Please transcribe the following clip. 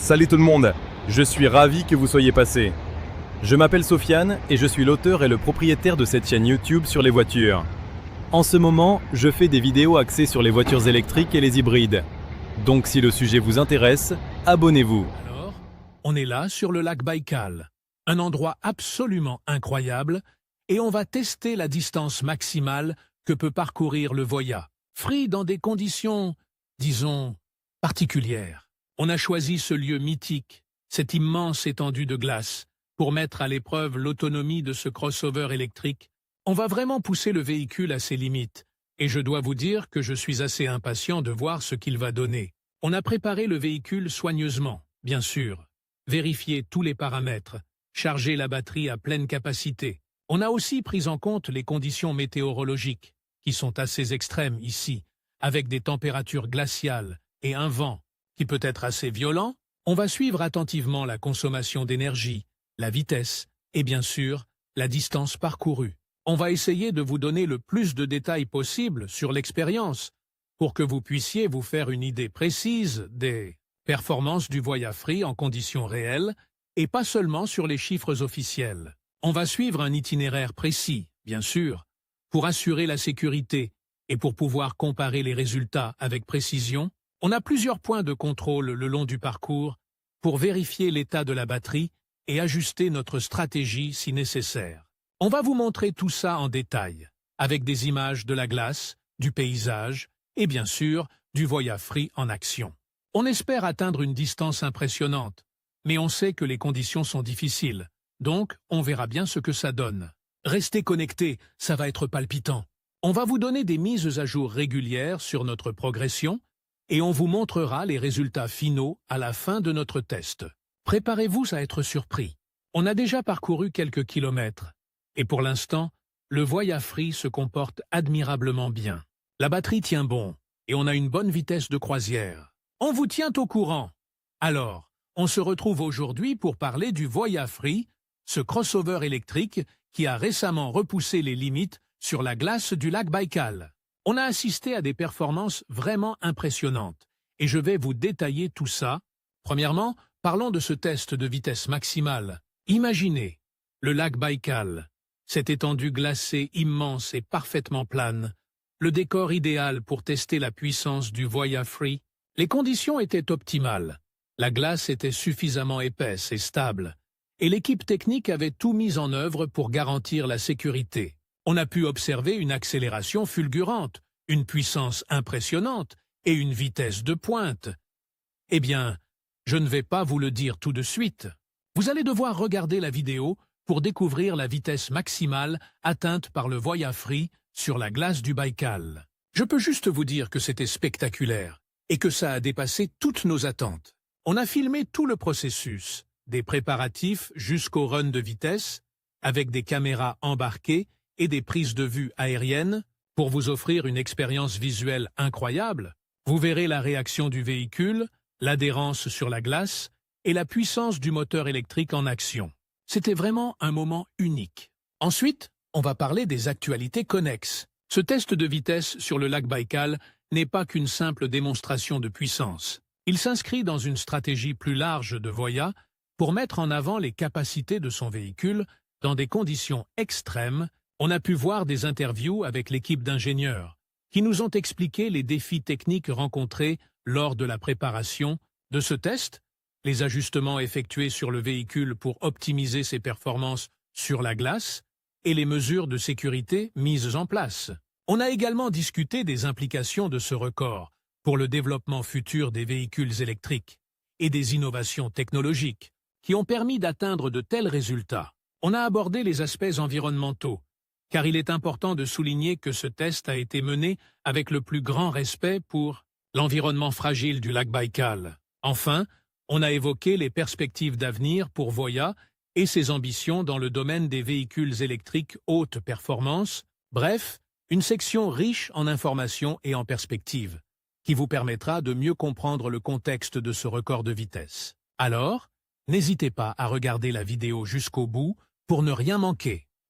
Salut tout le monde, je suis ravi que vous soyez passé. Je m'appelle Sofiane et je suis l'auteur et le propriétaire de cette chaîne YouTube sur les voitures. En ce moment, je fais des vidéos axées sur les voitures électriques et les hybrides. Donc si le sujet vous intéresse, abonnez-vous. Alors, on est là sur le lac Baïkal, un endroit absolument incroyable, et on va tester la distance maximale que peut parcourir le Voya Free dans des conditions, disons, particulières. On a choisi ce lieu mythique, cette immense étendue de glace, pour mettre à l'épreuve l'autonomie de ce crossover électrique. On va vraiment pousser le véhicule à ses limites, et je dois vous dire que je suis assez impatient de voir ce qu'il va donner. On a préparé le véhicule soigneusement, bien sûr, vérifié tous les paramètres, chargé la batterie à pleine capacité. On a aussi pris en compte les conditions météorologiques, qui sont assez extrêmes ici, avec des températures glaciales et un vent qui peut être assez violent. On va suivre attentivement la consommation d'énergie, la vitesse et bien sûr la distance parcourue. On va essayer de vous donner le plus de détails possible sur l'expérience pour que vous puissiez vous faire une idée précise des performances du Voya Free en conditions réelles et pas seulement sur les chiffres officiels. On va suivre un itinéraire précis, bien sûr, pour assurer la sécurité et pour pouvoir comparer les résultats avec précision. On a plusieurs points de contrôle le long du parcours pour vérifier l'état de la batterie et ajuster notre stratégie si nécessaire. On va vous montrer tout ça en détail, avec des images de la glace, du paysage et bien sûr du Voya Free en action. On espère atteindre une distance impressionnante, mais on sait que les conditions sont difficiles, donc on verra bien ce que ça donne. Restez connectés, ça va être palpitant. On va vous donner des mises à jour régulières sur notre progression et on vous montrera les résultats finaux à la fin de notre test. Préparez-vous à être surpris. On a déjà parcouru quelques kilomètres et pour l'instant, le Voya Free se comporte admirablement bien. La batterie tient bon et on a une bonne vitesse de croisière. On vous tient au courant. Alors, on se retrouve aujourd'hui pour parler du Voya Free, ce crossover électrique qui a récemment repoussé les limites sur la glace du lac Baïkal. On a assisté à des performances vraiment impressionnantes et je vais vous détailler tout ça. Premièrement, parlons de ce test de vitesse maximale. Imaginez le lac Baïkal, cette étendue glacée immense et parfaitement plane, le décor idéal pour tester la puissance du Voya Free. Les conditions étaient optimales, la glace était suffisamment épaisse et stable, et l'équipe technique avait tout mis en œuvre pour garantir la sécurité. On a pu observer une accélération fulgurante, une puissance impressionnante et une vitesse de pointe. Eh bien, je ne vais pas vous le dire tout de suite. Vous allez devoir regarder la vidéo pour découvrir la vitesse maximale atteinte par le Voya Free sur la glace du Baïkal. Je peux juste vous dire que c'était spectaculaire et que ça a dépassé toutes nos attentes. On a filmé tout le processus, des préparatifs jusqu'au run de vitesse, avec des caméras embarquées et des prises de vue aériennes pour vous offrir une expérience visuelle incroyable. Vous verrez la réaction du véhicule, l'adhérence sur la glace et la puissance du moteur électrique en action. C'était vraiment un moment unique. Ensuite, on va parler des actualités connexes. Ce test de vitesse sur le lac Baïkal n'est pas qu'une simple démonstration de puissance. Il s'inscrit dans une stratégie plus large de Voya pour mettre en avant les capacités de son véhicule dans des conditions extrêmes. On a pu voir des interviews avec l'équipe d'ingénieurs qui nous ont expliqué les défis techniques rencontrés lors de la préparation de ce test, les ajustements effectués sur le véhicule pour optimiser ses performances sur la glace et les mesures de sécurité mises en place. On a également discuté des implications de ce record pour le développement futur des véhicules électriques et des innovations technologiques qui ont permis d'atteindre de tels résultats. On a abordé les aspects environnementaux, car il est important de souligner que ce test a été mené avec le plus grand respect pour l'environnement fragile du lac Baïkal. Enfin, on a évoqué les perspectives d'avenir pour Voya et ses ambitions dans le domaine des véhicules électriques haute performance. Bref, une section riche en informations et en perspectives, qui vous permettra de mieux comprendre le contexte de ce record de vitesse. Alors, n'hésitez pas à regarder la vidéo jusqu'au bout pour ne rien manquer.